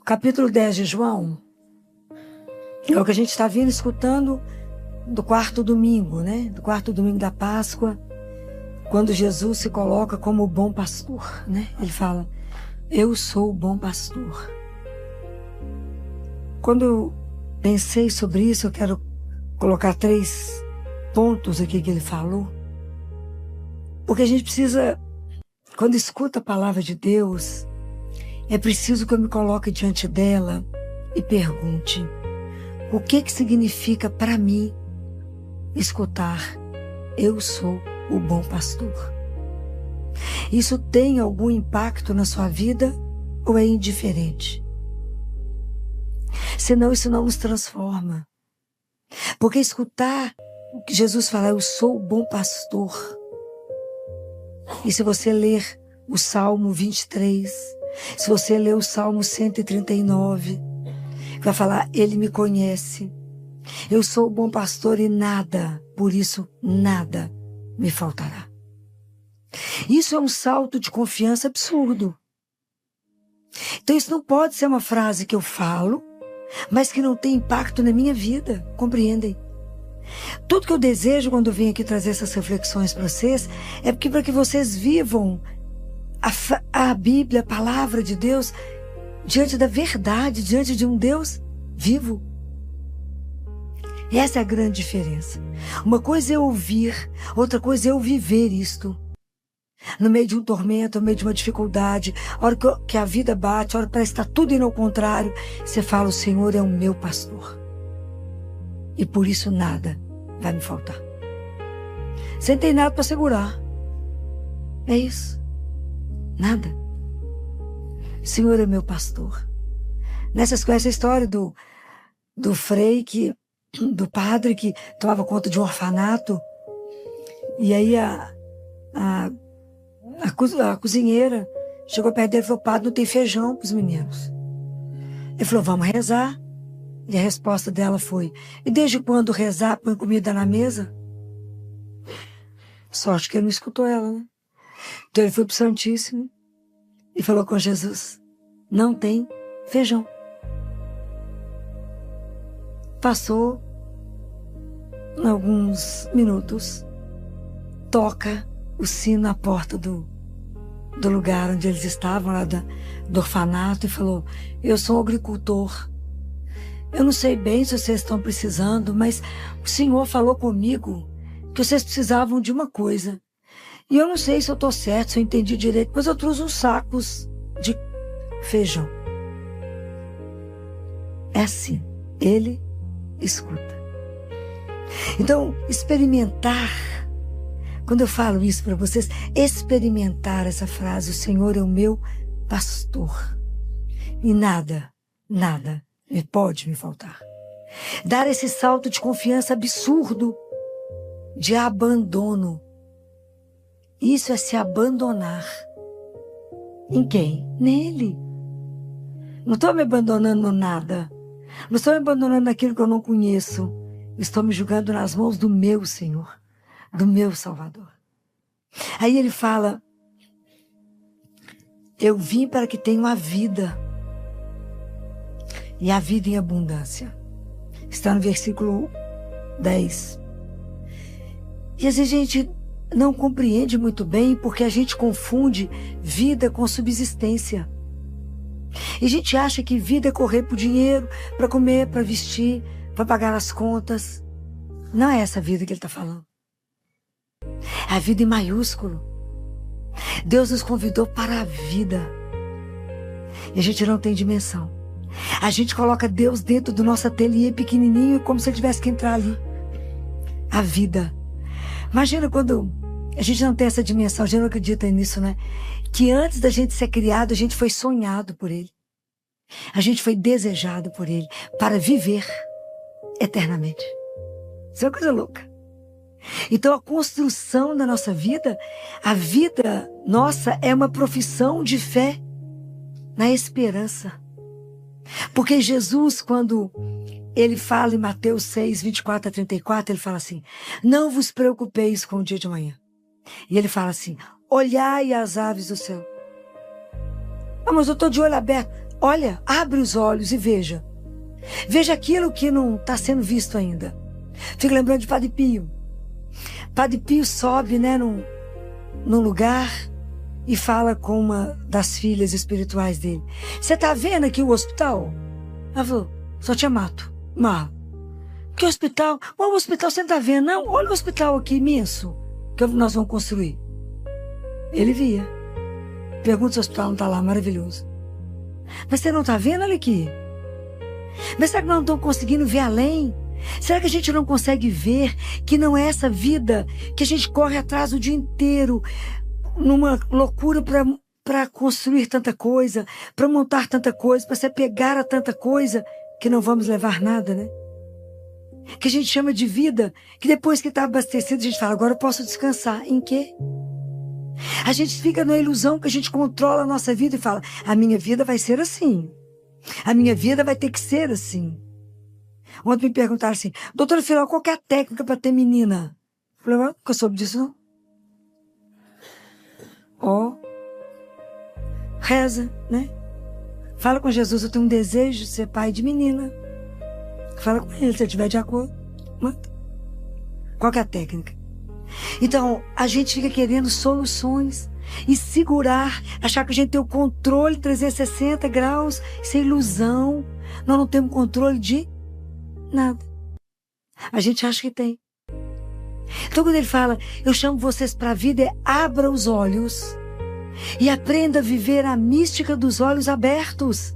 capítulo 10 de João é o que a gente está vindo escutando do quarto domingo, né? Do quarto domingo da Páscoa, quando Jesus se coloca como o bom pastor, né? Ele fala, eu sou o bom pastor. Quando eu pensei sobre isso, eu quero colocar 3 pontos aqui que ele falou. Porque a gente precisa, quando escuta a palavra de Deus, é preciso que eu me coloque diante dela e pergunte, o que significa para mim escutar, eu sou o bom pastor? Isso tem algum impacto na sua vida ou é indiferente? Senão isso não nos transforma. Porque escutar o que Jesus fala, eu sou o bom pastor. E se você ler o Salmo 23, se você ler o Salmo 139, vai falar, ele me conhece. Eu sou o bom pastor e nada, por isso nada me faltará. Isso é um salto de confiança absurdo. Então isso não pode ser uma frase que eu falo, mas que não tem impacto na minha vida, compreendem? Tudo que eu desejo quando eu venho aqui trazer essas reflexões para vocês é para que vocês vivam a Bíblia, a palavra de Deus, diante da verdade, diante de um Deus vivo. Essa é a grande diferença. Uma coisa é ouvir, outra coisa é eu viver isto. No meio de um tormento, no meio de uma dificuldade, a hora que a vida bate, a hora que parece que está tudo indo ao contrário, você fala, o Senhor é o meu pastor. E por isso nada vai me faltar. Você não tem nada para segurar. É isso. Nada. O Senhor é meu pastor. Nessas conhece a história do frei, do padre que tomava conta de um orfanato. E aí a cozinheira chegou perto dele e falou, padre, não tem feijão para os meninos. Ele falou, vamos rezar. E a resposta dela foi, e desde quando rezar põe comida na mesa? Sorte que ele não escutou ela, né? Então ele foi para o Santíssimo e falou com Jesus, não tem feijão. Passou alguns minutos, toca o sino na porta do lugar onde eles estavam, lá do orfanato, e falou, eu sou um agricultor. Eu não sei bem se vocês estão precisando, mas o Senhor falou comigo que vocês precisavam de uma coisa. E eu não sei se eu estou certo, se eu entendi direito, mas eu trouxe uns sacos de feijão. É assim, ele escuta. Então, experimentar, quando eu falo isso para vocês, experimentar essa frase, o Senhor é o meu pastor. E nada pode me faltar. Dar esse salto de confiança absurdo, de abandono. Isso é se abandonar. Em quem? Nele. Não estou me abandonando no nada. Não estou me abandonando naquilo que eu não conheço. Estou me julgando nas mãos do meu Senhor, do meu Salvador. Aí ele fala, eu vim para que tenham a vida. E a vida em abundância. Está no versículo 10. E às vezes a gente não compreende muito bem porque a gente confunde vida com subsistência. E a gente acha que vida é correr por dinheiro, para comer, para vestir, para pagar as contas. Não é essa vida que ele está falando. É a vida em maiúsculo. Deus nos convidou para a vida. E a gente não tem dimensão. A gente coloca Deus dentro do nosso ateliê pequenininho, como se ele tivesse que entrar ali. A vida. Imagina quando a gente não tem essa dimensão, a gente não acredita nisso, né? Que antes da gente ser criado, a gente foi sonhado por ele. A gente foi desejado por ele para viver eternamente. Isso é uma coisa louca. Então a construção da nossa vida, a vida nossa é uma profissão de fé na esperança. Porque Jesus, quando ele fala em Mateus 6, 24 a 34, ele fala assim, não vos preocupeis com o dia de amanhã. E ele fala assim, olhai as aves do céu. Ah, mas eu estou de olho aberto. Olha, abre os olhos e veja. Veja aquilo que não está sendo visto ainda. Fico lembrando de Padre Pio. Padre Pio sobe, né, num lugar e fala com uma das filhas espirituais dele. Você está vendo aqui o hospital? Ela falou, só tinha mato. Que hospital? O hospital você não está vendo, não? Olha o hospital aqui imenso que nós vamos construir. Ele via. Pergunta se o hospital não está lá, maravilhoso. Mas você não está vendo? Olha aqui. Mas será que nós não estamos conseguindo ver além? Será que a gente não consegue ver que não é essa vida que a gente corre atrás o dia inteiro, numa loucura para construir tanta coisa, para montar tanta coisa, para se apegar a tanta coisa, que não vamos levar nada, né? Que a gente chama de vida, que depois que está abastecido, a gente fala, agora eu posso descansar. Em quê? A gente fica na ilusão que a gente controla a nossa vida e fala, a minha vida vai ser assim. A minha vida vai ter que ser assim. Ontem me perguntaram assim, doutora Filó, qual que é a técnica para ter menina? Eu falei, nunca soube disso, não. Reza, né? Fala com Jesus, eu tenho um desejo de ser pai de menina. Fala com ele, se ele estiver de acordo. Manda. Qual que é a técnica? Então, a gente fica querendo soluções e segurar, achar que a gente tem o controle 360 graus, isso é ilusão. Nós não temos controle de nada. A gente acha que tem. Então, quando ele fala, eu chamo vocês para a vida, abra os olhos e aprenda a viver a mística dos olhos abertos,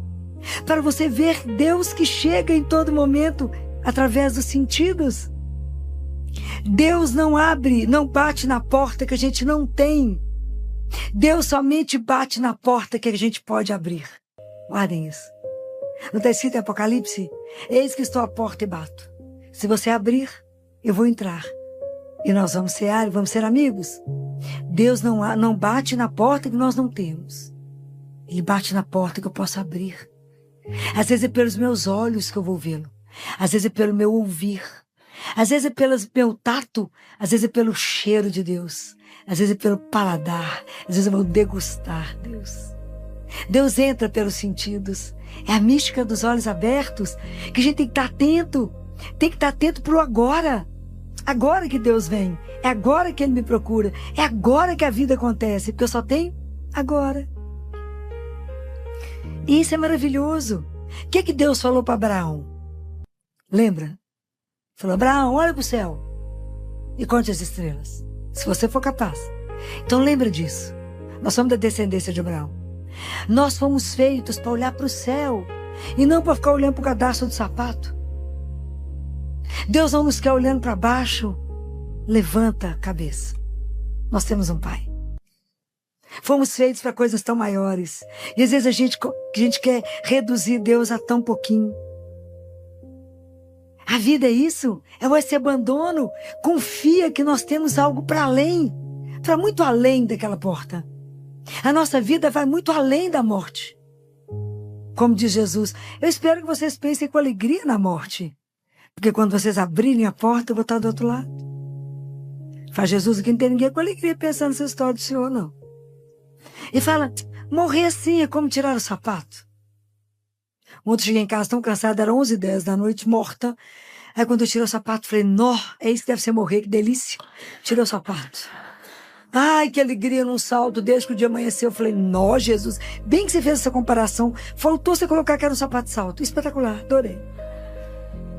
para você ver Deus que chega em todo momento através dos sentidos. Deus não abre, não bate na porta que a gente não tem. Deus somente bate na porta que a gente pode abrir. Guardem isso. Não está escrito em Apocalipse? Eis que estou à porta e bato. Se você abrir, eu vou entrar. E nós vamos ser amigos. Deus não bate na porta que nós não temos. Ele bate na porta que eu posso abrir. Às vezes é pelos meus olhos que eu vou vê-lo. Às vezes é pelo meu ouvir. Às vezes é pelo meu tato. Às vezes é pelo cheiro de Deus. Às vezes é pelo paladar. Às vezes eu vou degustar Deus. Deus entra pelos sentidos. É a mística dos olhos abertos que a gente tem que estar atento. Tem que estar atento para o agora. Agora que Deus vem. É agora que Ele me procura. É agora que a vida acontece. Porque eu só tenho agora. E isso é maravilhoso. O que Deus falou para Abraão? Lembra? Falou, Abraão, olha para o céu e conte as estrelas, se você for capaz. Então lembra disso. Nós somos da descendência de Abraão. Nós fomos feitos para olhar para o céu e não para ficar olhando para o cadastro do sapato. Deus não nos quer olhando para baixo. Levanta a cabeça. Nós temos um Pai. Fomos feitos para coisas tão maiores. E às vezes a gente quer reduzir Deus a tão pouquinho. A vida é isso, é esse abandono. Confia que nós temos algo para além, para muito além daquela porta. A nossa vida vai muito além da morte. Como diz Jesus, eu espero que vocês pensem com alegria na morte. Porque quando vocês abrirem a porta, eu vou estar do outro lado. Faz Jesus que não tem ninguém com alegria pensando nessa história do Senhor, não. E fala, morrer assim é como tirar o sapato. Ontem eu cheguei em casa tão cansada, era 11h10 da noite, morta. Aí quando eu tirei o sapato, falei, nó, é isso que deve ser morrer, que delícia. Tirei o sapato. Ai, que alegria num salto, desde que o dia amanheceu. Eu falei, nó, Jesus. Bem que você fez essa comparação, faltou você colocar que era um sapato de salto. Espetacular, adorei.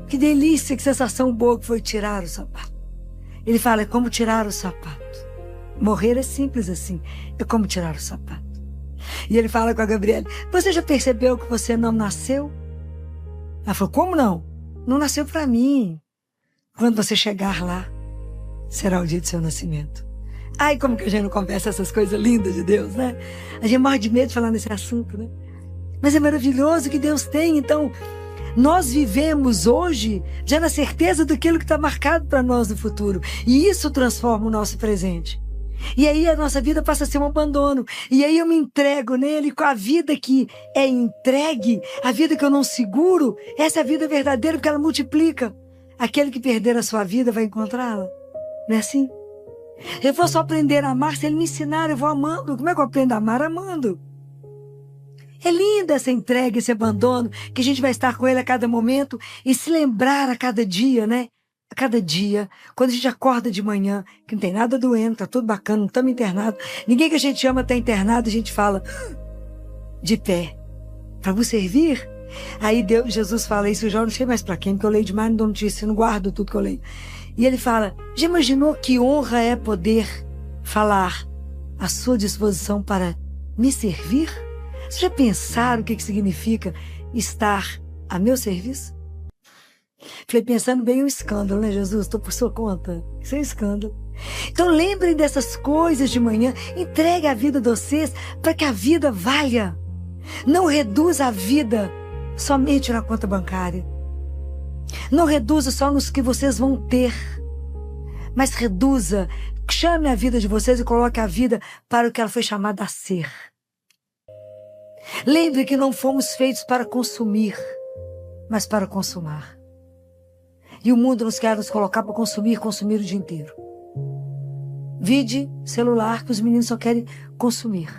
Que delícia, que sensação boa que foi tirar o sapato. Ele fala, é como tirar o sapato. Morrer é simples assim, é como tirar o sapato. E ele fala com a Gabriela, você já percebeu que você não nasceu? Ela falou, como não? Não nasceu para mim. Quando você chegar lá, será o dia do seu nascimento. Ai, como que a gente não conversa essas coisas lindas de Deus, né? A gente morre de medo de falar nesse assunto, né? Mas é maravilhoso que Deus tem, então nós vivemos hoje já na certeza daquilo que está marcado para nós no futuro. E isso transforma o nosso presente. E aí a nossa vida passa a ser um abandono. E aí eu me entrego nele com a vida que é entregue, a vida que eu não seguro. Essa é a vida verdadeira porque ela multiplica. Aquele que perder a sua vida vai encontrá-la. Não é assim? Eu vou só aprender a amar se ele me ensinar, eu vou amando. Como é que eu aprendo a amar? Amando. É linda essa entrega, esse abandono, que a gente vai estar com ele a cada momento e se lembrar a cada dia, né? A cada dia, quando a gente acorda de manhã, que não tem nada doendo, tá tudo bacana, não estamos internados. Ninguém que a gente ama está internado, a gente fala de pé. Para vos servir? Aí Jesus fala isso, eu já não sei mais para quem, porque eu leio demais, não dou notícia, eu não guardo tudo que eu leio. E ele fala, já imaginou que honra é poder falar à sua disposição para me servir? Vocês já pensaram o que significa estar a meu serviço? Falei, pensando bem, é um escândalo, né, Jesus? Estou por sua conta. Isso é um escândalo. Então lembrem dessas coisas de manhã. Entregue a vida de vocês para que a vida valha. Não reduza a vida somente na conta bancária. Não reduza só nos que vocês vão ter. Mas reduza, chame a vida de vocês e coloque a vida para o que ela foi chamada a ser. Lembre que não fomos feitos para consumir, mas para consumar. E o mundo nos quer nos colocar para consumir o dia inteiro. Vide celular, que os meninos só querem consumir.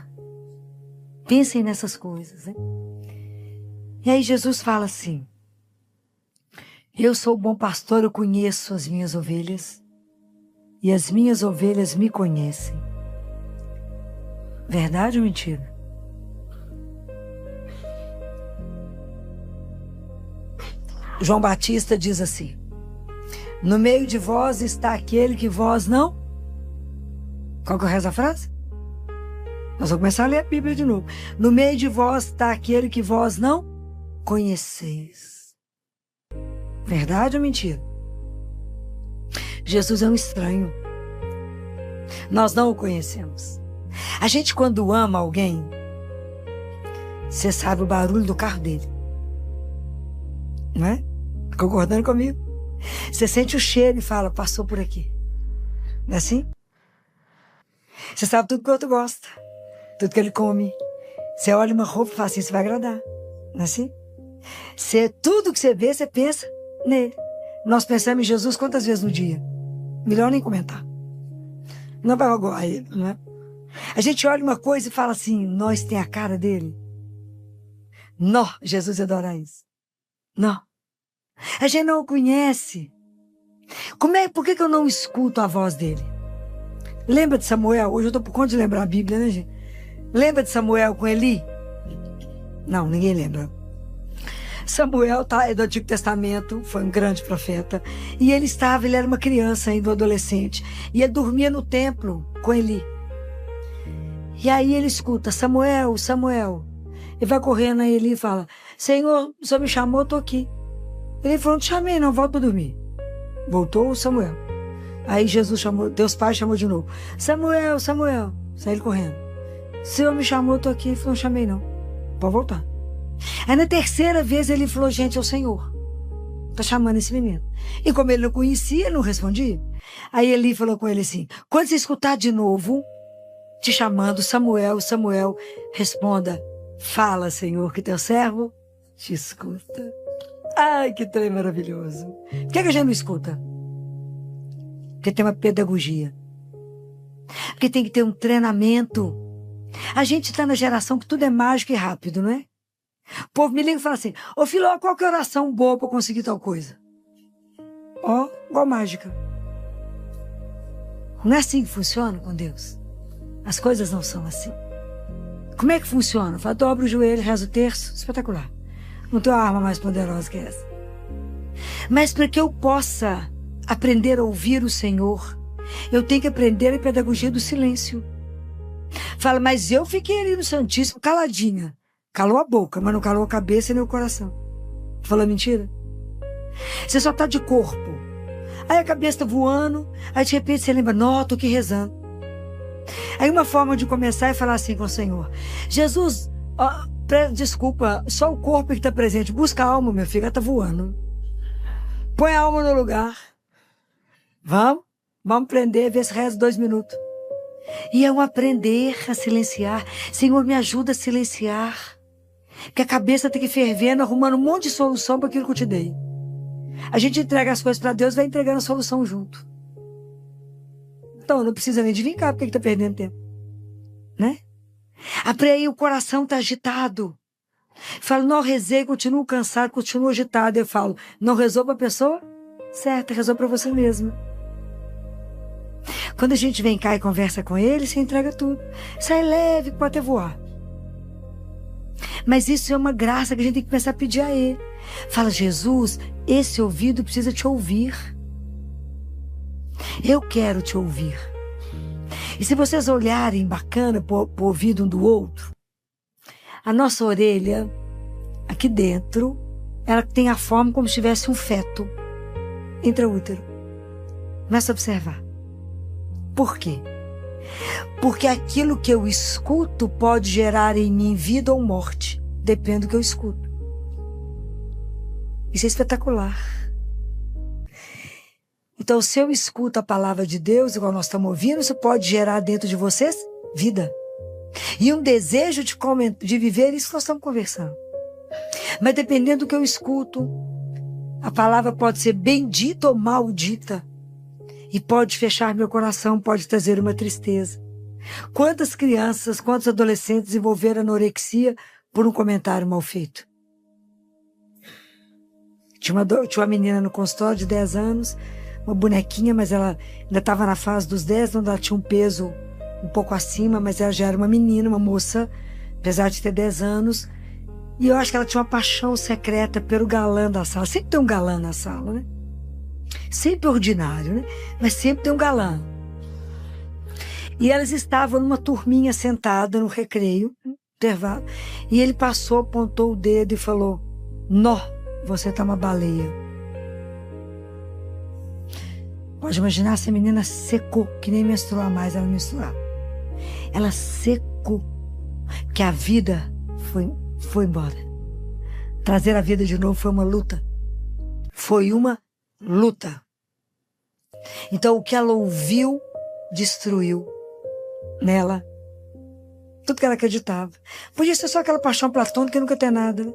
Pensem nessas coisas, né? E aí Jesus fala assim, eu sou o bom pastor, eu conheço as minhas ovelhas, e as minhas ovelhas me conhecem. Verdade ou mentira? João Batista diz assim, no meio de vós está aquele que vós não... Qual que é o resto da frase? Nós vamos começar a ler a Bíblia de novo. No meio de vós está aquele que vós não conheceis. Verdade ou mentira? Jesus é um estranho. Nós não o conhecemos. A gente, quando ama alguém, você sabe o barulho do carro dele. Não é? Concordando comigo? Você sente o cheiro e fala, passou por aqui. Não é assim? Você sabe tudo que o outro gosta. Tudo que ele come. Você olha uma roupa e fala assim, isso vai agradar. Não é assim? Tudo que você vê, você pensa nele. Nós pensamos em Jesus quantas vezes no dia? Melhor nem comentar. Não vai igual a ele, não é? A gente olha uma coisa e fala assim, nós tem a cara dele. Não, Jesus adora isso. Não. A gente não o conhece. Por que eu não escuto a voz dele? Lembra de Samuel? Hoje eu estou por conta de lembrar a Bíblia, né, gente? Lembra de Samuel com Eli? Não, ninguém lembra. Samuel é do Antigo Testamento, foi um grande profeta. E ele era uma criança ainda, um adolescente. E ele dormia no templo com Eli. E aí ele escuta, Samuel, Samuel. Ele vai correndo a Eli e fala, Senhor, o Senhor me chamou, eu estou aqui. Ele falou, não te chamei não, volta para dormir. Voltou o Samuel. Aí Jesus chamou, Deus Pai chamou de novo. Samuel, Samuel. Sai ele correndo. O Senhor me chamou, eu estou aqui. Ele falou, não chamei não. Pode voltar. Aí na terceira vez ele falou, gente, é o Senhor. Está chamando esse menino. E como ele não conhecia, não respondia. Aí Eli falou com ele assim, quando você escutar de novo, te chamando, Samuel, Samuel, responda, fala, Senhor, que teu servo te escuta. Ai, que trem maravilhoso. Por que a gente não escuta? Porque tem uma pedagogia. Porque tem que ter um treinamento. A gente está na geração que tudo é mágico e rápido, não é? O povo me liga e fala assim, ô filho, qual que é a oração boa para conseguir tal coisa? Ó, igual mágica. Não é assim que funciona com Deus. As coisas não são assim. Como é que funciona? Fala, dobra o joelho, reza o terço. Espetacular. Não tem uma arma mais poderosa que essa. Mas para que eu possa aprender a ouvir o Senhor, eu tenho que aprender a pedagogia do silêncio. Fala, mas eu fiquei ali no Santíssimo caladinha. Calou a boca, mas não calou a cabeça nem o coração. Fala mentira? Você só está de corpo. Aí a cabeça está voando, aí de repente você lembra, não, estou aqui rezando. Aí uma forma de começar é falar assim com o Senhor. Jesus, desculpa, só o corpo que está presente. Busca a alma, meu filho, ela está voando. Põe a alma no lugar. Vamos aprender, ver se reza 2 minutos. E é um aprender a silenciar. Senhor, me ajuda a silenciar. Porque a cabeça tem que ir fervendo, arrumando um monte de solução para aquilo que eu te dei. A gente entrega as coisas para Deus e vai entregando a solução junto. Então, não precisa nem de vincar, porque está perdendo tempo. Né? Aí o coração está agitado. Falo, não rezei, continuo cansado, continuo agitado. Eu falo, não rezou para a pessoa? Certo, rezou para você mesma. Quando a gente vem cá e conversa com ele, você entrega tudo. Sai leve, pode até voar. Mas isso é uma graça que a gente tem que começar a pedir a ele. Fala, Jesus, esse ouvido precisa te ouvir. Eu quero te ouvir. E se vocês olharem bacana pro ouvido um do outro, a nossa orelha, aqui dentro, ela tem a forma como se tivesse um feto intraútero. Começa a observar. Por quê? Porque aquilo que eu escuto pode gerar em mim vida ou morte. Depende do que eu escuto. Isso é espetacular. Então, se eu escuto a palavra de Deus, igual nós estamos ouvindo, isso pode gerar dentro de vocês vida. E um desejo de viver isso que nós estamos conversando. Mas dependendo do que eu escuto, a palavra pode ser bendita ou maldita. E pode fechar meu coração, pode trazer uma tristeza. Quantas crianças, quantos adolescentes desenvolveram anorexia por um comentário mal feito? Tinha uma menina no consultório de 10 anos, uma bonequinha, mas ela ainda estava na fase dos 10, onde ela tinha um peso um pouco acima, mas ela já era uma menina, uma moça, apesar de ter 10 anos. E eu acho que ela tinha uma paixão secreta pelo galã da sala. Sempre tem um galã na sala, né? Sempre ordinário, né? Mas sempre tem um galã. E elas estavam numa turminha sentada no recreio, no intervalo, e ele passou, apontou o dedo e falou: "Nó, você tá uma baleia." Pode imaginar, essa menina secou, que nem menstruar mais, ela menstruava. Ela secou, que a vida foi embora. Trazer a vida de novo foi uma luta. Foi uma luta. Então, o que ela ouviu, destruiu nela tudo que ela acreditava. Podia ser só aquela paixão platônica que nunca tem nada, né?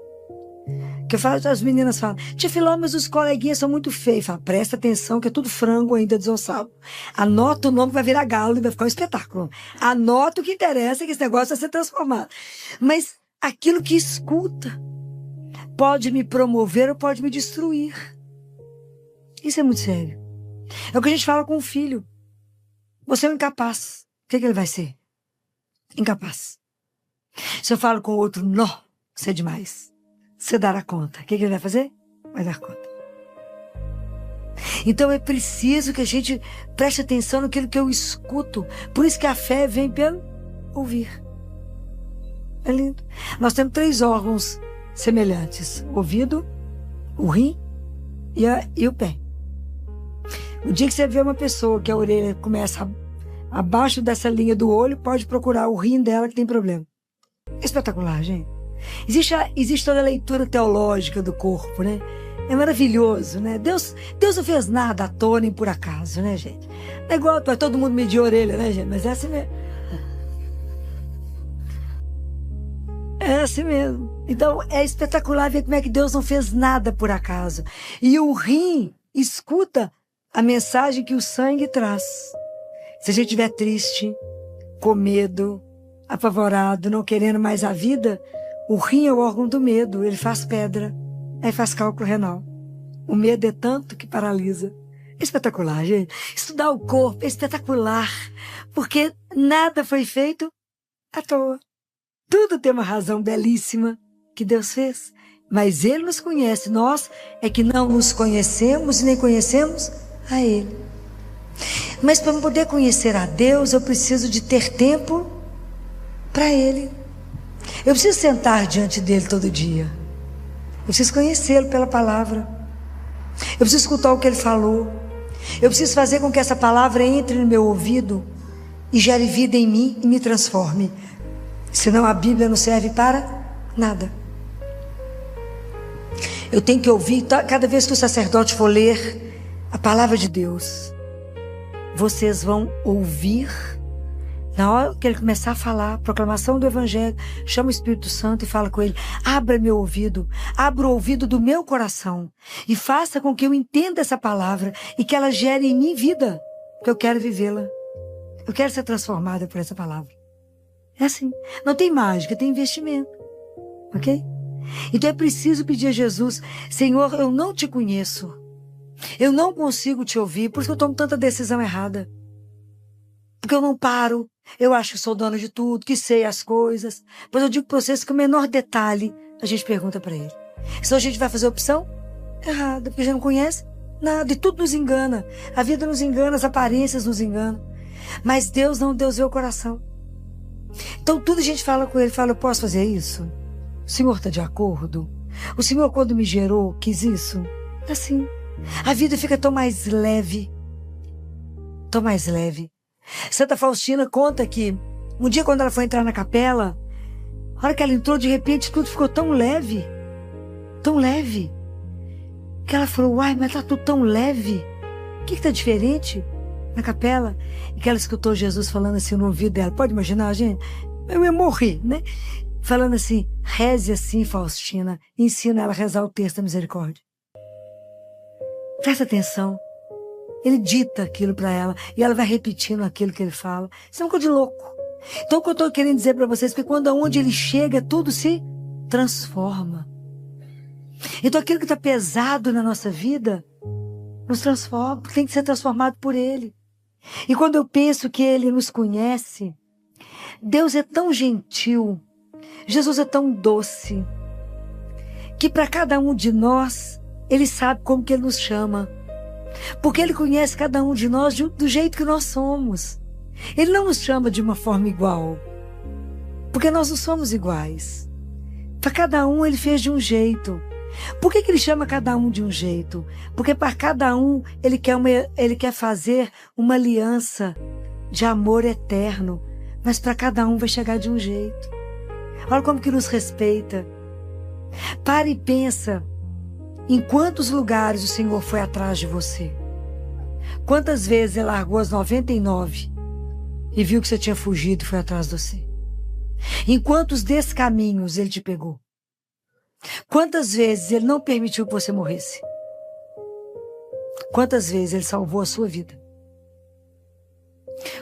Que eu falo, as meninas falam: "Tia Filó, mas os coleguinhas são muito feios." Fala: "Presta atenção que é tudo frango ainda desossado. Anota o nome que vai virar galo e vai ficar um espetáculo. Anota o que interessa, que esse negócio vai ser transformado." Mas aquilo que escuta pode me promover ou pode me destruir. Isso é muito sério. É o que a gente fala com o filho. Você é um incapaz. O que ele vai ser? Incapaz. Se eu falo com o outro: "Não, você é demais. Você dará conta." O que ele vai fazer? Vai dar conta. Então é preciso que a gente preste atenção naquilo que eu escuto. Por isso que a fé vem pelo ouvir. É lindo. Nós temos 3 órgãos semelhantes: o ouvido, o rim e o pé. O dia que você vê uma pessoa que a orelha começa abaixo dessa linha do olho, pode procurar o rim dela que tem problema. Espetacular, gente. Existe toda a leitura teológica do corpo, né? É maravilhoso, né? Deus não fez nada à toa nem por acaso, né, gente? Não é igual para todo mundo medir a orelha, né, gente? Mas é assim mesmo. É assim mesmo. Então, é espetacular ver como é que Deus não fez nada por acaso. E o rim escuta a mensagem que o sangue traz. Se a gente estiver triste, com medo, apavorado, não querendo mais a vida, o rim é o órgão do medo, ele faz pedra, aí faz cálculo renal. O medo é tanto que paralisa. É espetacular, gente. Estudar o corpo é espetacular, porque nada foi feito à toa. Tudo tem uma razão belíssima que Deus fez. Mas Ele nos conhece, nós é que não nos conhecemos e nem conhecemos a Ele. Mas para poder conhecer a Deus, eu preciso de ter tempo para Ele. Eu preciso sentar diante dEle todo dia. Eu preciso conhecê-lo pela palavra. Eu preciso escutar o que Ele falou. Eu preciso fazer com que essa palavra entre no meu ouvido e gere vida em mim e me transforme. Senão a Bíblia não serve para nada. Eu tenho que ouvir, cada vez que o sacerdote for ler a palavra de Deus, vocês vão ouvir. Na hora que ele começar a falar, proclamação do Evangelho, chama o Espírito Santo e fala com ele: abra meu ouvido, abra o ouvido do meu coração e faça com que eu entenda essa palavra e que ela gere em mim vida, porque eu quero vivê-la. Eu quero ser transformada por essa palavra. É assim. Não tem mágica, tem investimento. Ok? Então é preciso pedir a Jesus: Senhor, eu não te conheço. Eu não consigo te ouvir, por isso que eu tomo tanta decisão errada. Porque eu não paro, eu acho que sou dona de tudo, que sei as coisas. Pois eu digo para vocês que o menor detalhe a gente pergunta para ele. Então a gente vai fazer opção errada, porque a gente não conhece nada e tudo nos engana. A vida nos engana, as aparências nos enganam. Mas Deus não, Deus vê o coração. Então tudo a gente fala com ele, fala: eu posso fazer isso? O Senhor está de acordo? O Senhor, quando me gerou, quis isso? Assim. A vida fica tão mais leve. Tão mais leve. Santa Faustina conta que um dia, quando ela foi entrar na capela, a hora que ela entrou, de repente tudo ficou tão leve, que ela falou: uai, mas tá tudo tão leve, o que tá diferente na capela? E que ela escutou Jesus falando assim no ouvido dela. Pode imaginar, gente? Eu ia morrer, né? Falando assim: reze assim, Faustina. Ensina ela a rezar o texto da misericórdia. Presta atenção. Ele dita aquilo para ela e ela vai repetindo aquilo que ele fala. Isso é uma coisa de louco. Então o que eu estou querendo dizer para vocês é que quando aonde ele chega, tudo se transforma. Então aquilo que está pesado na nossa vida nos transforma, tem que ser transformado por ele. E quando eu penso que ele nos conhece, Deus é tão gentil, Jesus é tão doce, que para cada um de nós, ele sabe como que ele nos chama. Porque ele conhece cada um de nós do jeito que nós somos. Ele não nos chama de uma forma igual, porque nós não somos iguais. Para cada um ele fez de um jeito. Por que ele chama cada um de um jeito? Porque para cada um ele quer fazer uma aliança de amor eterno, mas para cada um vai chegar de um jeito. Olha como que nos respeita. Para e pensa em quantos lugares o Senhor foi atrás de você. Quantas vezes ele largou as 99 e viu que você tinha fugido e foi atrás de você. Em quantos descaminhos ele te pegou. Quantas vezes ele não permitiu que você morresse. Quantas vezes ele salvou a sua vida.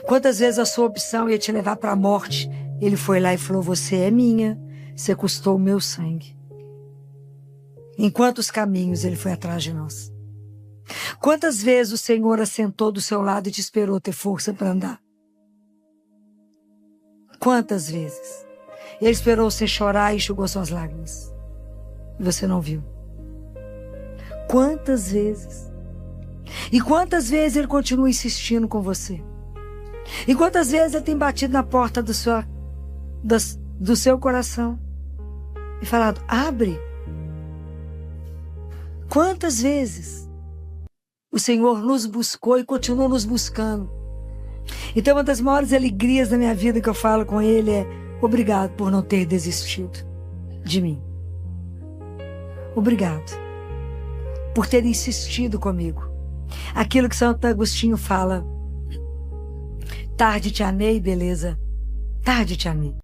Quantas vezes a sua opção ia te levar para a morte, ele foi lá e falou: você é minha, você custou o meu sangue. Em quantos caminhos ele foi atrás de nós? Quantas vezes o Senhor assentou do seu lado e te esperou ter força para andar? Quantas vezes? Ele esperou você chorar e enxugou suas lágrimas. E você não viu. Quantas vezes? E quantas vezes ele continua insistindo com você? E quantas vezes ele tem batido na porta do seu coração e falado: abre. Quantas vezes o Senhor nos buscou e continua nos buscando. Então uma das maiores alegrias da minha vida que eu falo com ele é: obrigado por não ter desistido de mim. Obrigado por ter insistido comigo. Aquilo que Santo Agostinho fala: tarde te amei, beleza. Tarde te amei.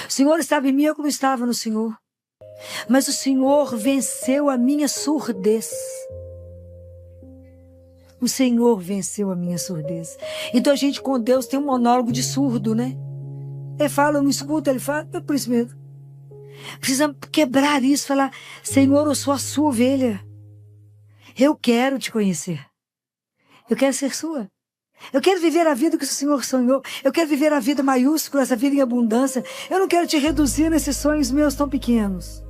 O Senhor estava em mim, eu não estava no Senhor. Mas o Senhor venceu a minha surdez. O Senhor venceu a minha surdez. Então a gente com Deus tem um monólogo de surdo, né? Ele fala, eu não escuto, ele fala, é por isso mesmo. Precisamos quebrar isso, falar: Senhor, eu sou a sua ovelha. Eu quero te conhecer. Eu quero ser sua. Eu quero viver a vida que o Senhor sonhou. Eu quero viver a vida maiúscula, essa vida em abundância. Eu não quero te reduzir nesses sonhos meus tão pequenos.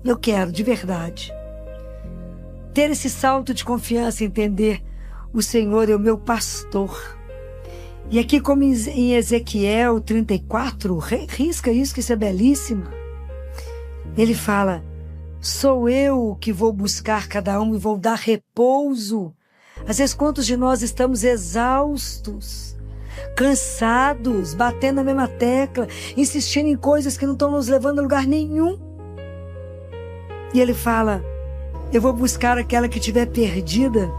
Eu quero, de verdade, ter esse salto de confiança e entender: o Senhor é o meu pastor. E aqui, como em Ezequiel 34, risca isso, que isso é belíssimo. Ele fala: sou eu que vou buscar cada um e vou dar repouso. Às vezes, quantos de nós estamos exaustos, cansados, batendo na mesma tecla, insistindo em coisas que não estão nos levando a lugar nenhum. E ele fala: eu vou buscar aquela que estiver perdida.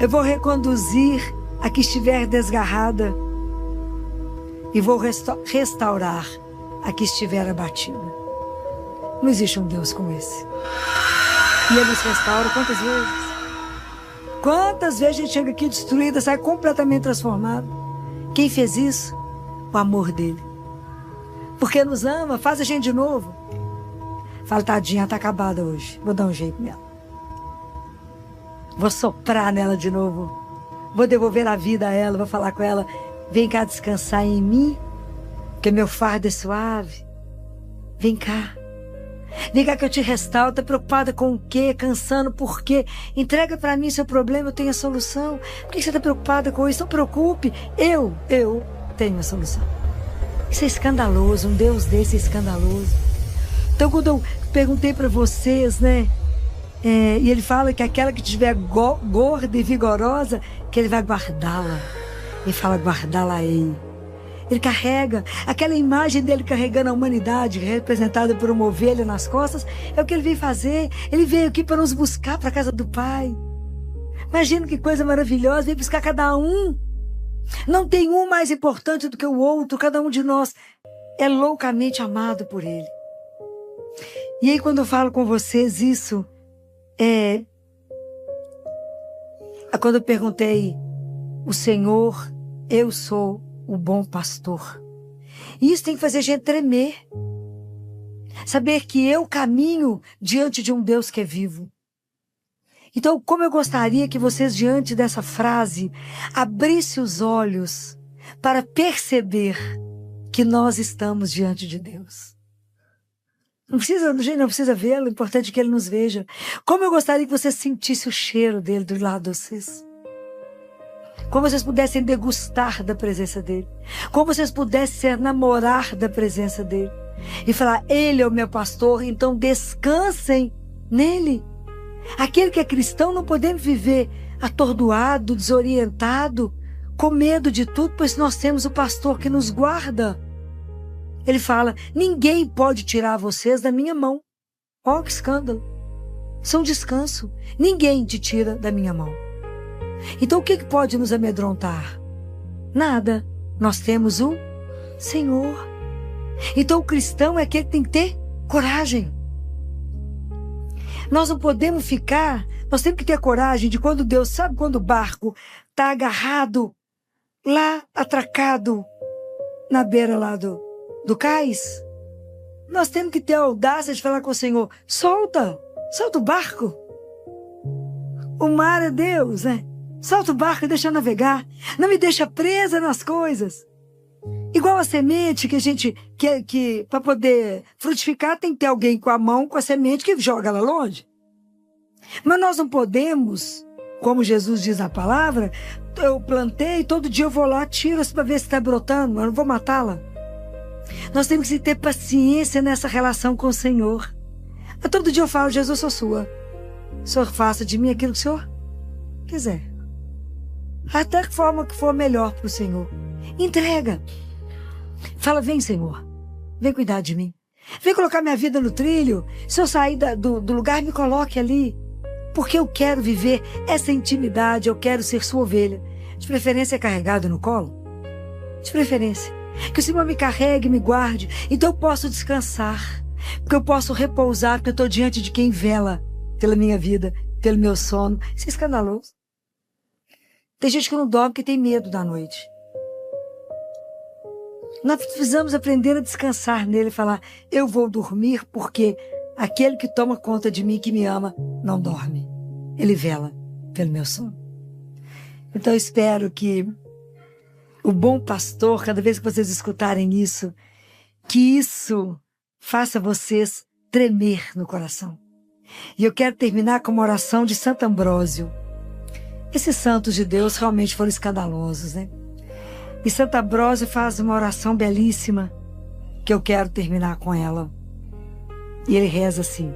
Eu vou reconduzir a que estiver desgarrada. E vou restaurar a que estiver abatida. Não existe um Deus como esse. E ele nos restaura quantas vezes? Quantas vezes a gente chega aqui destruída, sai completamente transformado? Quem fez isso? O amor dele. porque nos ama, faz a gente de novo. Fala, tadinha, tá acabada hoje. Vou dar um jeito nela. Vou soprar nela de novo. Vou devolver a vida a ela, vou falar com ela, vem cá descansar em mim, porque meu fardo é suave. Vem cá. Vem cá que eu te restauro. Tá preocupada com o quê? Cansando por quê? Entrega pra mim seu problema, eu tenho a solução. Por que você tá preocupada com isso? Não preocupe. Eu tenho a solução. Isso é escandaloso, um Deus desse é escandaloso. Então quando eu perguntei pra vocês, né? E ele fala que aquela que estiver gorda e vigorosa, que ele vai guardá-la. Ele fala, guardá-la-ei. Ele carrega, aquela imagem dele carregando a humanidade, representada por uma ovelha nas costas, é o que ele veio fazer. Ele veio aqui para nos buscar para a casa do Pai. Imagina que coisa maravilhosa, veio buscar cada um. Não tem um mais importante do que o outro, cada um de nós é loucamente amado por ele. E aí quando eu falo com vocês isso, quando eu perguntei, o Senhor, eu sou o bom pastor. E isso tem que fazer a gente tremer. Saber que eu caminho diante de um Deus que é vivo. Então, como eu gostaria que vocês, diante dessa frase, abrissem os olhos para perceber que nós estamos diante de Deus. Não precisa vê-lo, o importante é que ele nos veja. Como eu gostaria que vocês sentissem o cheiro dele do lado de vocês. Como vocês pudessem degustar da presença dele. Como vocês pudessem namorar da presença dele. E falar, ele é o meu pastor, então descansem nele. Aquele que é cristão não podemos viver atordoado, desorientado, com medo de tudo, pois nós temos o pastor que nos guarda. Ele fala, ninguém pode tirar vocês da minha mão. Ó, que escândalo. Isso é um descanso. Ninguém te tira da minha mão. Então o que pode nos amedrontar? Nada. Nós temos o Senhor. Então o cristão é aquele que tem que ter coragem. Nós não podemos ficar, nós temos que ter coragem de quando Deus, sabe quando o barco está agarrado, lá atracado, na beira lá do cais? Nós temos que ter a audácia de falar com o Senhor, solta o barco. O mar é Deus, né? Solta o barco e deixa eu navegar. Não me deixa presa nas coisas. Igual a semente que a gente, que para poder frutificar tem que ter alguém com a mão, com a semente que joga ela longe. Mas nós não podemos, como Jesus diz na palavra, eu plantei, todo dia eu vou lá, tiro para ver se está brotando, eu não vou matá-la. Nós temos que ter paciência nessa relação com o Senhor. Mas todo dia eu falo, Jesus, sou sua. O Senhor faça de mim aquilo que o Senhor quiser. Até que forma que for melhor para o Senhor. Entrega. Fala, vem, Senhor. Vem cuidar de mim. Vem colocar minha vida no trilho. Se eu sair do lugar, me coloque ali. Porque eu quero viver essa intimidade. Eu quero ser sua ovelha. De preferência carregado no colo. De preferência. Que o Senhor me carregue, me guarde. Então eu posso descansar. Porque eu posso repousar. Porque eu estou diante de quem vela pela minha vida, pelo meu sono. Isso é escandaloso. Tem gente que não dorme porque tem medo da noite. Nós precisamos aprender a descansar nele e falar, eu vou dormir porque aquele que toma conta de mim, que me ama, não dorme. Ele vela pelo meu sono. Então eu espero que o bom pastor, cada vez que vocês escutarem isso, que isso faça vocês tremer no coração. E eu quero terminar com uma oração de Santo Ambrósio. Esses santos de Deus realmente foram escandalosos, né? E Santo Ambrósio faz uma oração belíssima, que eu quero terminar com ela. E ele reza assim: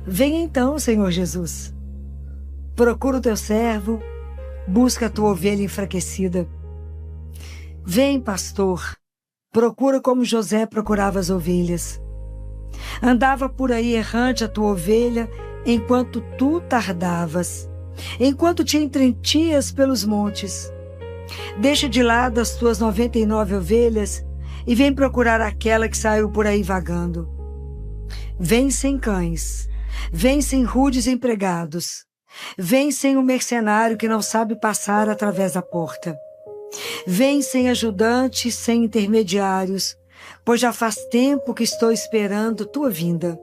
venha então, Senhor Jesus, procura o teu servo, busca a tua ovelha enfraquecida. Vem, pastor, procura como José procurava as ovelhas. Andava por aí errante a tua ovelha, enquanto tu tardavas, enquanto te entretias pelos montes. Deixa de lado as tuas 99 ovelhas e vem procurar aquela que saiu por aí vagando. Vem sem cães, vem sem rudes empregados, vem sem um mercenário que não sabe passar através da porta. Vem sem ajudantes, sem intermediários, pois já faz tempo que estou esperando tua vinda.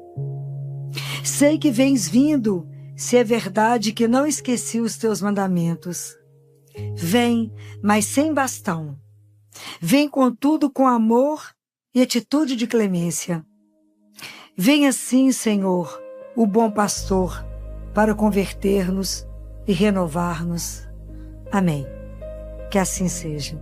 Sei que vens vindo, se é verdade que não esqueci os teus mandamentos. Vem, mas sem bastão. Vem, contudo, com amor e atitude de clemência. Vem assim, Senhor, o bom pastor, para converter-nos e renovar-nos. Amém. Que assim seja.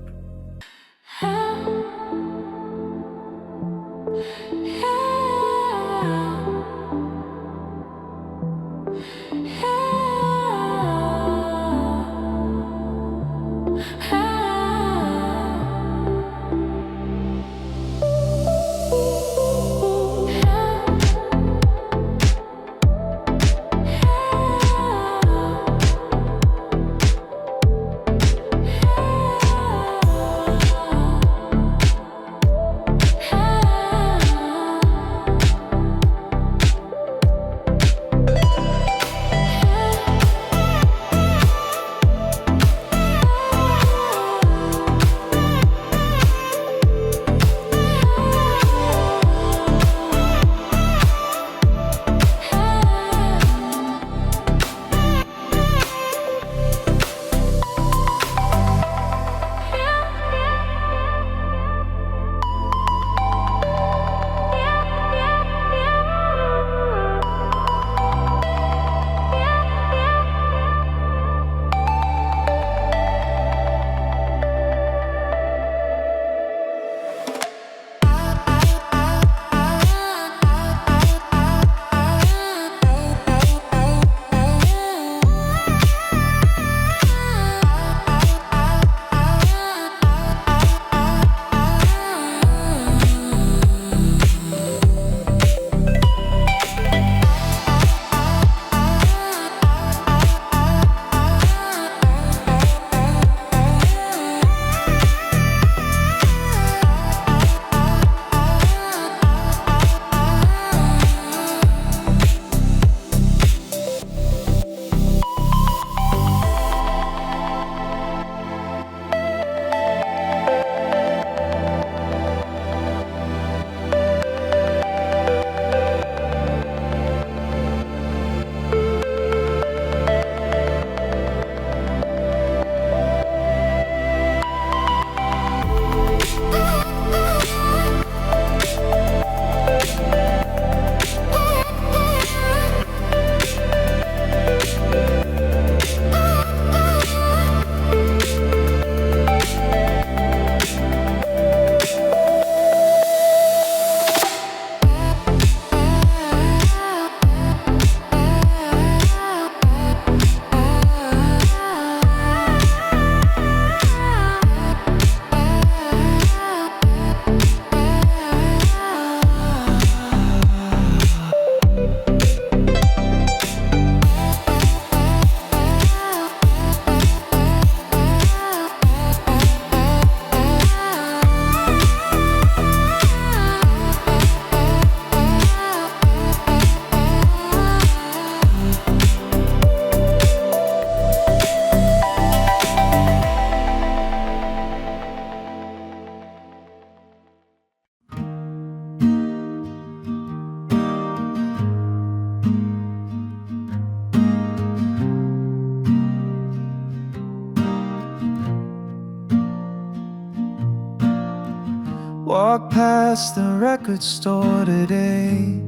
Walk past the record store today,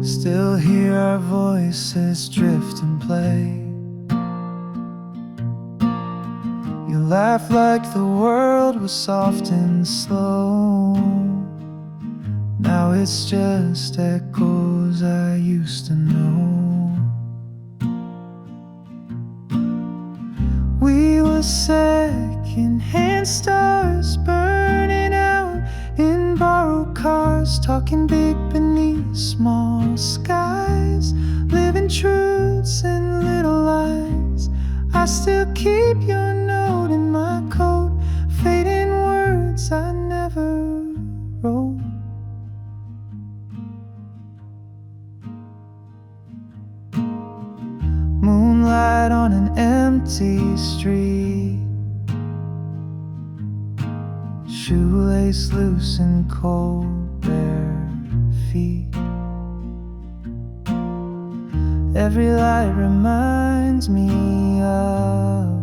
still hear our voices drift and play. You laugh like the world was soft and slow. Now it's just echoes I used to know. We were second-hand stars burning out in borrowed cars, talking big beneath small skies, living truths and little lies. I still keep your note in my coat, fading words I never wrote. Moonlight on an empty street, kiss loose in cold bare feet. Every light reminds me of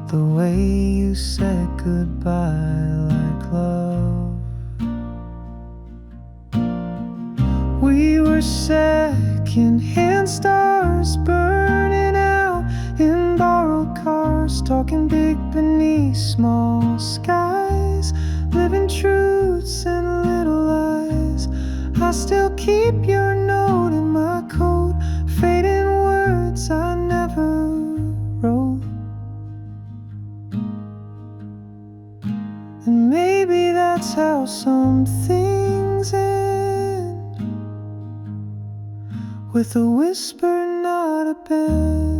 the way you said goodbye like love. We were second-hand stars burning out in borrowed cars, talking big beneath small skies, living truths and little lies. I still keep your note in my coat, fading words I never wrote. And maybe that's how some things end, with a whisper, not a bend.